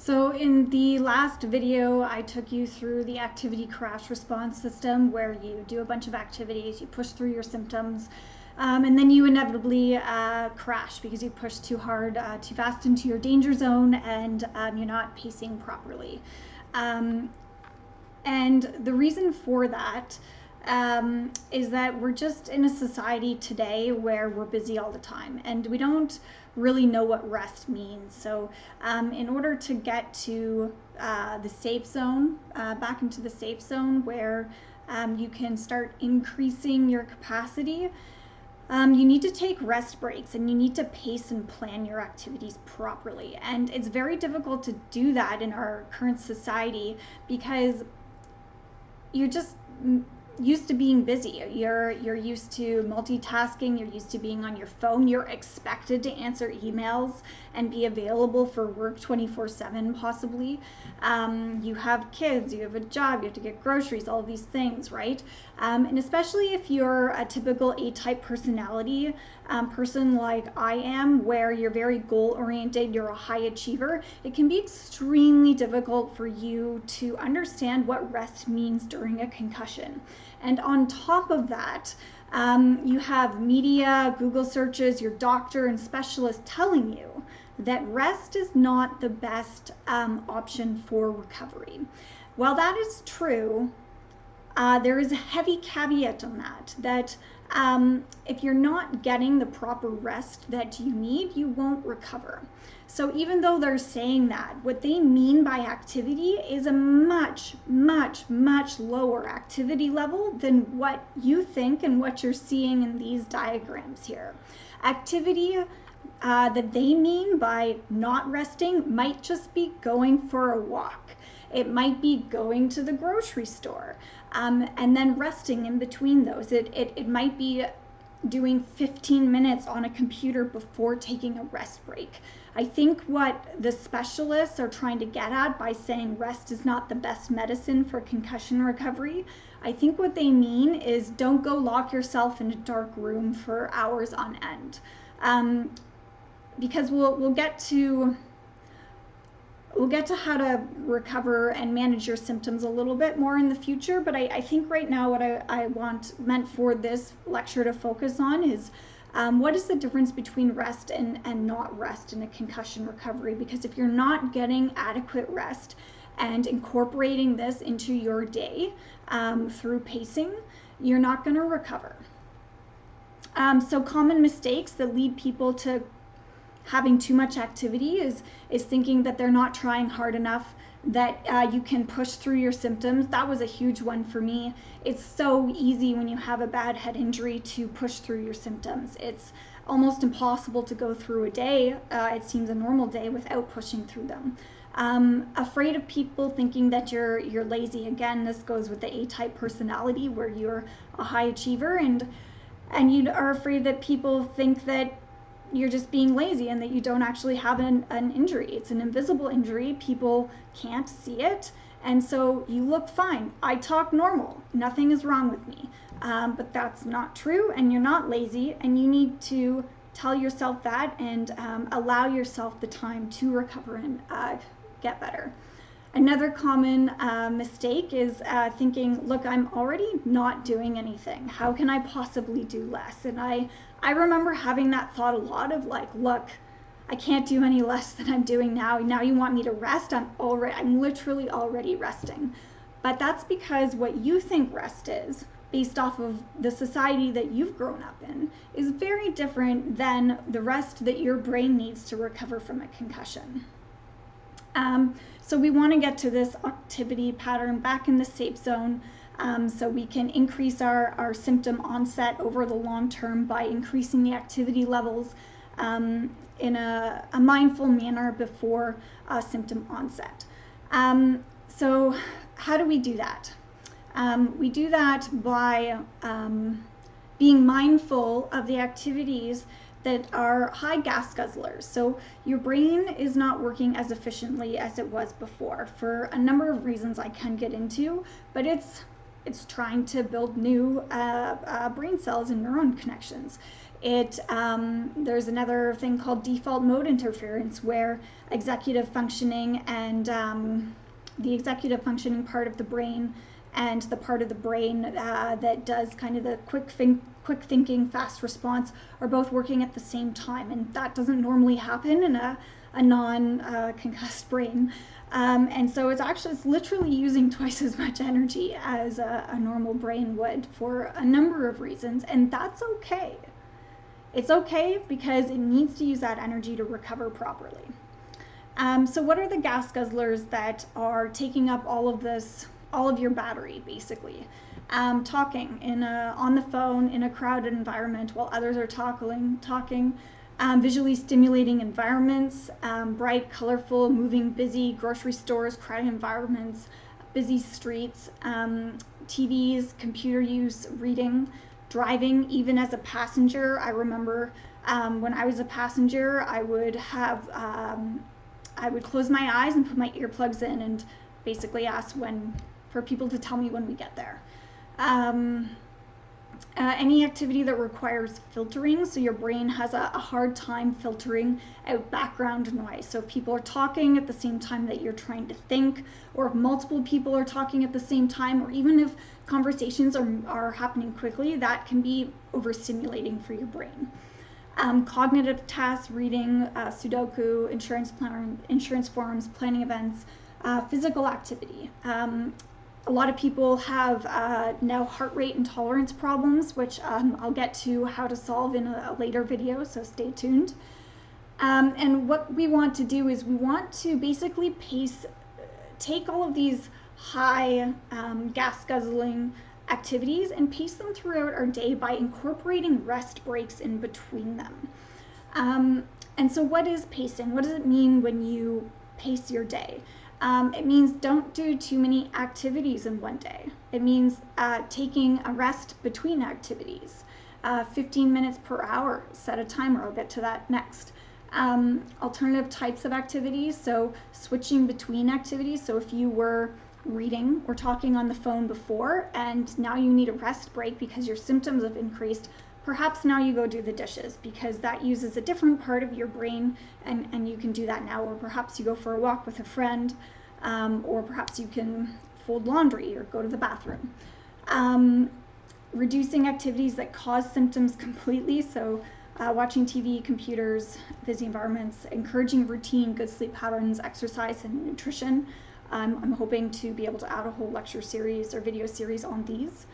So in the last video, I took you through the activity crash response system, where you do a bunch of activities, you push through your symptoms, and then you inevitably crash because you push too hard, too fast into your danger zone, and you're not pacing properly. And the reason for that is that we're just in a society today where we're busy all the time and we don't really know what rest means. So in order to get to the safe zone, back into the safe zone where you can start increasing your capacity, you need to take rest breaks and you need to pace and plan your activities properly. And it's very difficult to do that in our current society because you're just used to being busy. You're used to multitasking, you're used to being on your phone, you're expected to answer emails and be available for work 24/7 possibly. You have kids, you have a job, you have to get groceries, all these things, right? And especially if you're a typical A-type personality person like I am, where you're very goal-oriented, you're a high achiever, it can be extremely difficult for you to understand what rest means during a concussion. And on top of that, you have media, Google searches, your doctor and specialist telling you that rest is not the best option for recovery. While that is true, there is a heavy caveat on that if you're not getting the proper rest that you need, you won't recover. So even though they're saying that, what they mean by activity is a much, much, much lower activity level than what you think and what you're seeing in these diagrams here. Activity that they mean by not resting might just be going for a walk. It might be going to the grocery store and then resting in between those. It might be doing 15 minutes on a computer before taking a rest break. I think what the specialists are trying to get at by saying rest is not the best medicine for concussion recovery, I think what they mean is don't go lock yourself in a dark room for hours on end. Because we'll get to how to recover and manage your symptoms a little bit more in the future, but I think right now what I meant for this lecture to focus on is what is the difference between rest and not rest in a concussion recovery? Because if you're not getting adequate rest and incorporating this into your day through pacing, you're not going to recover. So common mistakes that lead people to having too much activity is thinking that they're not trying hard enough, that you can push through your symptoms. That was a huge one for me. It's so easy when you have a bad head injury to push through your symptoms. It's almost impossible to go through a day, it seems a normal day, without pushing through them. Afraid of people thinking that you're lazy. Again, this goes with the A-type personality where you're a high achiever and you are afraid that people think that you're just being lazy and that you don't actually have an injury. It's an invisible injury. People can't see it. And so you look fine. I talk normal. Nothing is wrong with me. But that's not true, and you're not lazy, and you need to tell yourself that and allow yourself the time to recover and get better. Another common mistake is thinking, look, I'm already not doing anything. How can I possibly do less? And I remember having that thought a lot of like, look, I can't do any less than I'm doing now. Now you want me to rest? I'm literally already resting. But that's because what you think rest is, based off of the society that you've grown up in, is very different than the rest that your brain needs to recover from a concussion. So we want to get to this activity pattern back in the safe zone so we can increase our symptom onset over the long term by increasing the activity levels in a mindful manner before symptom onset. So how do we do that? We do that by being mindful of the activities that are high gas guzzlers. So your brain is not working as efficiently as it was before for a number of reasons I can get into, but it's trying to build new brain cells and neuron connections. There's another thing called default mode interference, where executive functioning and the executive functioning part of the brain and the part of the brain that does kind of the quick thinking, fast response are both working at the same time, and that doesn't normally happen in a non-concussed brain. And so it's literally using twice as much energy as a normal brain would for a number of reasons, and that's okay. It's okay because it needs to use that energy to recover properly. So what are the gas guzzlers that are taking up all of your battery, basically? Talking on the phone in a crowded environment while others are talking, visually stimulating environments, bright, colorful, moving, busy grocery stores, crowded environments, busy streets, TVs, computer use, reading, driving, even as a passenger. I remember when I was a passenger, I would close my eyes and put my earplugs in and basically ask for people to tell me when we get there. Any activity that requires filtering, so your brain has a hard time filtering out background noise. So if people are talking at the same time that you're trying to think, or if multiple people are talking at the same time, or even if conversations are happening quickly, that can be overstimulating for your brain. Cognitive tasks, reading, Sudoku, insurance forms, planning events, physical activity. A lot of people have now heart rate intolerance problems, which I'll get to how to solve in a later video, so stay tuned. And what we want to do is we want to basically take all of these high gas guzzling activities and pace them throughout our day by incorporating rest breaks in between them. And so what is pacing? What does it mean when you pace your day? It means don't do too many activities in one day. It means taking a rest between activities. 15 minutes per hour, set a timer. I'll get to that next. Alternative types of activities, so switching between activities. So if you were reading or talking on the phone before and now you need a rest break because your symptoms have increased, perhaps now you go do the dishes because that uses a different part of your brain, and you can do that now. Or perhaps you go for a walk with a friend, or perhaps you can fold laundry or go to the bathroom. Reducing activities that cause symptoms completely, so watching TV, computers, busy environments, encouraging routine, good sleep patterns, exercise, and nutrition. I'm hoping to be able to add a whole lecture series or video series on these.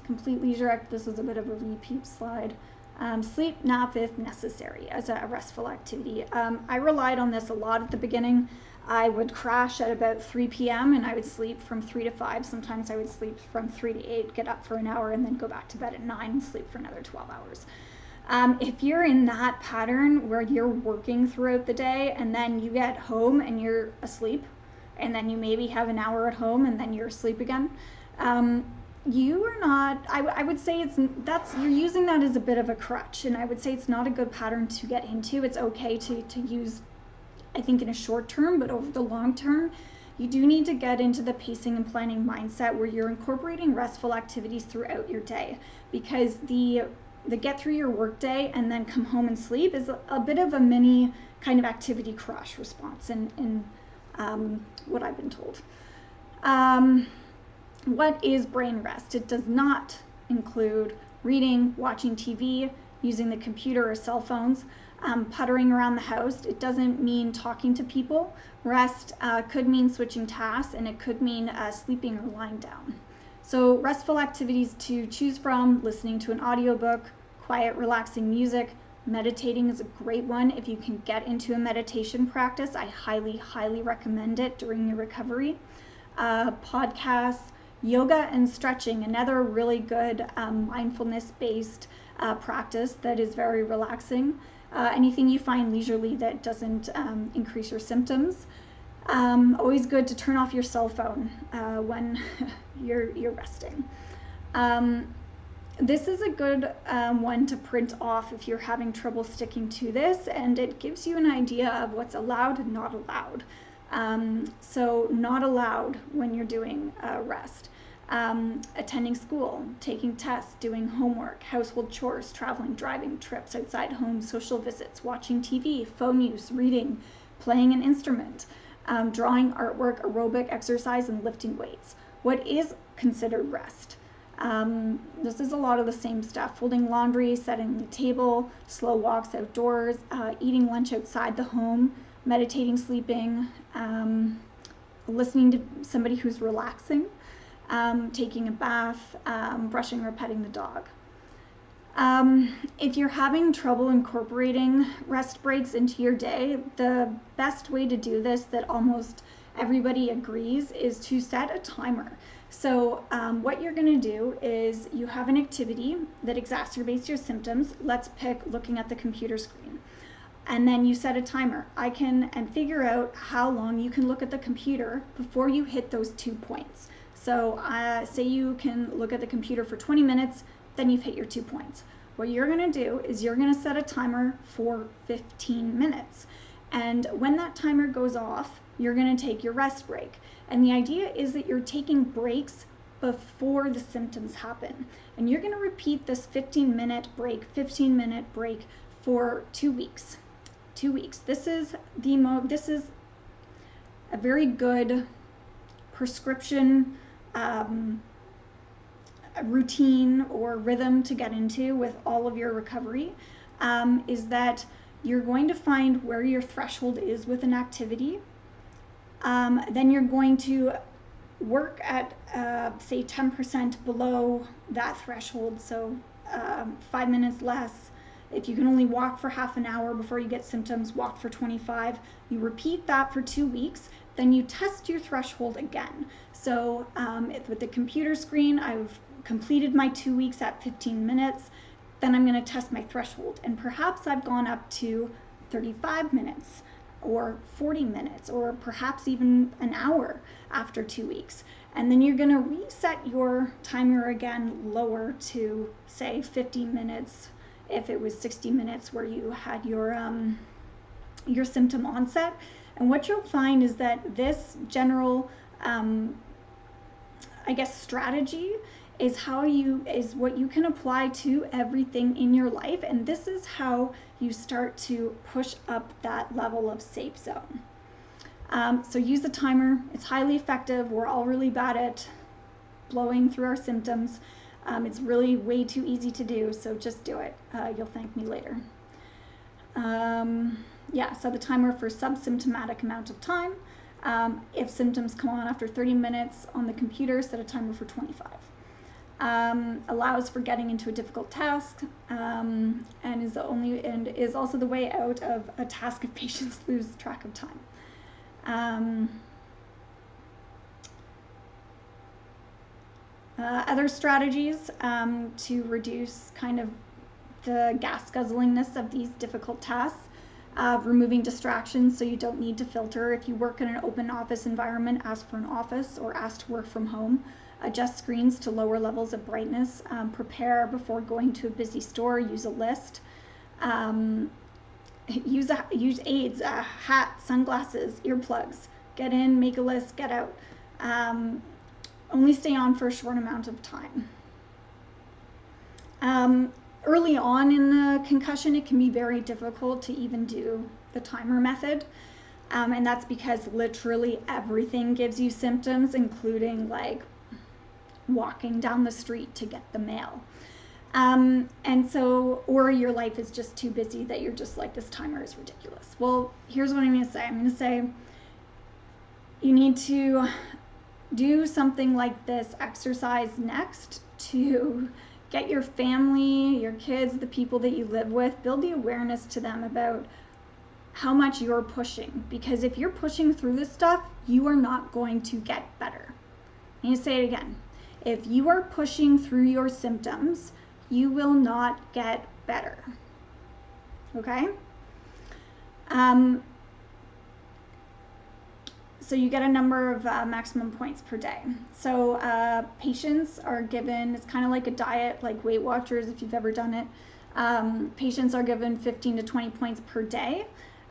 Complete leisure, this is a bit of a repeat slide. Sleep, nap if necessary as a restful activity. I relied on this a lot at the beginning. I would crash at about 3 p.m. and I would sleep from 3 to 5. Sometimes I would sleep from 3 to 8, get up for an hour, and then go back to bed at 9 and sleep for another 12 hours. If you're in that pattern where you're working throughout the day and then you get home and you're asleep, and then you maybe have an hour at home and then you're asleep again, you are not, I would say you're using that as a bit of a crutch, and I would say it's not a good pattern to get into. It's okay to use, I think, in a short term, but over the long term, you do need to get into the pacing and planning mindset where you're incorporating restful activities throughout your day, because the get through your work day and then come home and sleep is a bit of a mini kind of activity crash response in what I've been told. What is brain rest? It does not include reading, watching TV, using the computer or cell phones, puttering around the house. It doesn't mean talking to people. Rest could mean switching tasks, and it could mean sleeping or lying down. So restful activities to choose from: listening to an audiobook, quiet, relaxing music. Meditating is a great one. If you can get into a meditation practice, I highly, highly recommend it during your recovery. Podcasts, yoga and stretching, another really good mindfulness-based practice that is very relaxing. Anything you find leisurely that doesn't increase your symptoms. Always good to turn off your cell phone when you're resting. This is a good one to print off if you're having trouble sticking to this, and it gives you an idea of what's allowed and not allowed. So not allowed when you're doing rest. attending school, taking tests, doing homework, household chores, traveling, driving, trips outside home, social visits, watching TV, phone use, reading, playing an instrument, drawing, artwork, aerobic exercise, and lifting weights. What is considered rest? This is a lot of the same stuff: folding laundry, setting the table, slow walks outdoors, eating lunch outside the home, meditating, sleeping, listening to somebody who's relaxing, taking a bath, brushing or petting the dog. If you're having trouble incorporating rest breaks into your day, the best way to do this, that almost everybody agrees, is to set a timer. So what you're going to do is, you have an activity that exacerbates your symptoms. Let's pick looking at the computer screen. And then you set a timer. And figure out how long you can look at the computer before you hit those 2 points. So say you can look at the computer for 20 minutes, then you've hit your 2 points. What you're going to do is you're going to set a timer for 15 minutes. And when that timer goes off, you're going to take your rest break. And the idea is that you're taking breaks before the symptoms happen. And you're going to repeat this 15-minute break for 2 weeks. 2 weeks. This is a very good prescription routine or rhythm to get into with all of your recovery, is that you're going to find where your threshold is with an activity. Then you're going to work at, say, 10% below that threshold. So 5 minutes less. If you can only walk for half an hour before you get symptoms, walk for 25. You repeat that for 2 weeks. Then you test your threshold again. So with the computer screen, I've completed my 2 weeks at 15 minutes. Then I'm going to test my threshold. And perhaps I've gone up to 35 minutes or 40 minutes or perhaps even an hour after 2 weeks. And then you're going to reset your timer again lower to, say, 50 minutes if it was 60 minutes where you had your symptom onset. And what you'll find is that this general, strategy is what you can apply to everything in your life. And this is how you start to push up that level of safe zone. So use the timer. It's highly effective. We're all really bad at blowing through our symptoms. It's really way too easy to do, so just do it. You'll thank me later. Set the timer for subsymptomatic amount of time. If symptoms come on after 30 minutes on the computer, set a timer for 25. Allows for getting into a difficult task, and is also the way out of a task if patients lose track of time. Other strategies to reduce kind of the gas guzzlingness of these difficult tasks: removing distractions so you don't need to filter. If you work in an open office environment, ask for an office or ask to work from home. Adjust screens to lower levels of brightness. Prepare before going to a busy store. Use a list. Use aids, a hat, sunglasses, earplugs. Get in, make a list, get out. Only stay on for a short amount of time. Early on in the concussion, it can be very difficult to even do the timer method. And that's because literally everything gives you symptoms, including like walking down the street to get the mail. Or your life is just too busy that you're just like, this timer is ridiculous. Well, here's what I'm going to say. I'm going to say you need to do something like this exercise next to get your family, your kids, the people that you live with, build the awareness to them about how much you're pushing. Because if you're pushing through this stuff, you are not going to get better. I'm going to say it again. If you are pushing through your symptoms, you will not get better. Okay? So you get a number of maximum points per day. So patients are given, it's kind of like a diet, like Weight Watchers, if you've ever done it. Patients are given 15 to 20 points per day,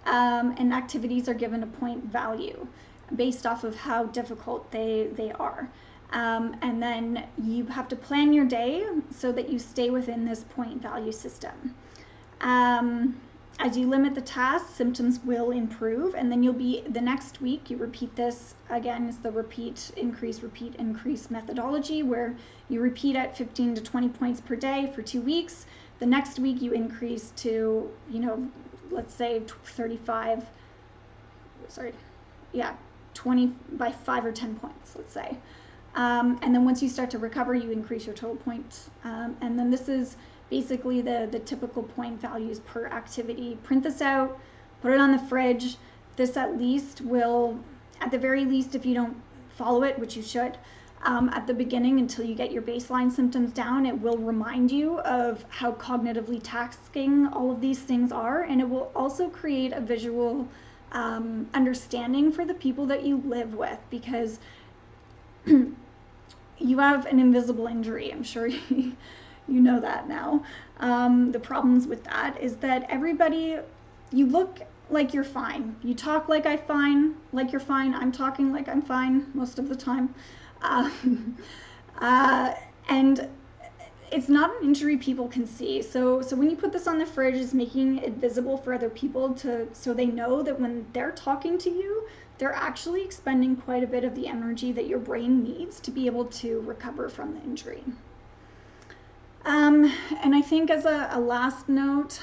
and activities are given a point value based off of how difficult they are. And then you have to plan your day so that you stay within this point value system. As you limit the tasks, symptoms will improve, and then the next week you repeat this again. It's the repeat, increase methodology, where you repeat at 15 to 20 points per day for 2 weeks. The next week you increase to, let's say 20 by 5 or 10 points, let's say. And then once you start to recover, you increase your total points. And then this is basically the typical point values per activity. Print this out, put it on the fridge. This at the very least, if you don't follow it, which you should, at the beginning until you get your baseline symptoms down, it will remind you of how cognitively taxing all of these things are, and it will also create a visual understanding for the people that you live with, because you have an invisible injury. I'm sure you know that now. The problems with that is that you look like you're fine. You talk like you're fine. I'm talking like I'm fine most of the time. And it's not an injury people can see. So when you put this on the fridge, it's making it visible for other people so they know that when they're talking to you, they're actually expending quite a bit of the energy that your brain needs to be able to recover from the injury. And I think as a last note,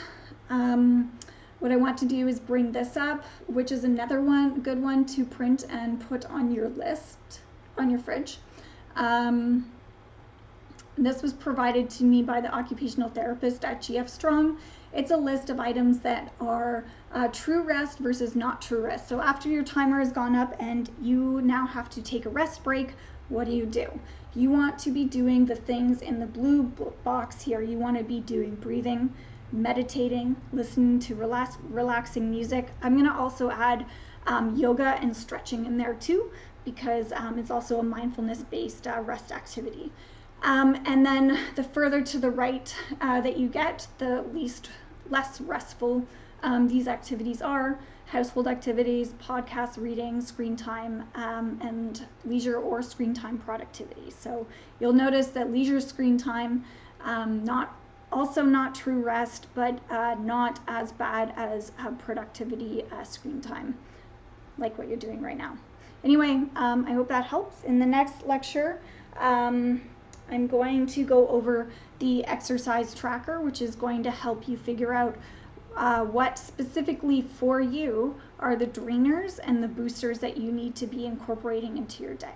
what I want to do is bring this up, which is another good one to print and put on your list, on your fridge. This was provided to me by the occupational therapist at GF Strong. It's a list of items that are true rest versus not true rest. So after your timer has gone up and you now have to take a rest break, what do? You want to be doing the things in the blue box here. You want to be doing breathing, meditating, listening to relaxing music. I'm going to also add yoga and stretching in there too, because it's also a mindfulness-based rest activity. And then the further to the right that you get, the less restful these activities are. Household activities, podcast reading, screen time, and leisure or screen time productivity. So you'll notice that leisure screen time, not true rest, but not as bad as productivity screen time, like what you're doing right now. Anyway, I hope that helps. In the next lecture, I'm going to go over the exercise tracker, which is going to help you figure out what specifically for you are the drainers and the boosters that you need to be incorporating into your day.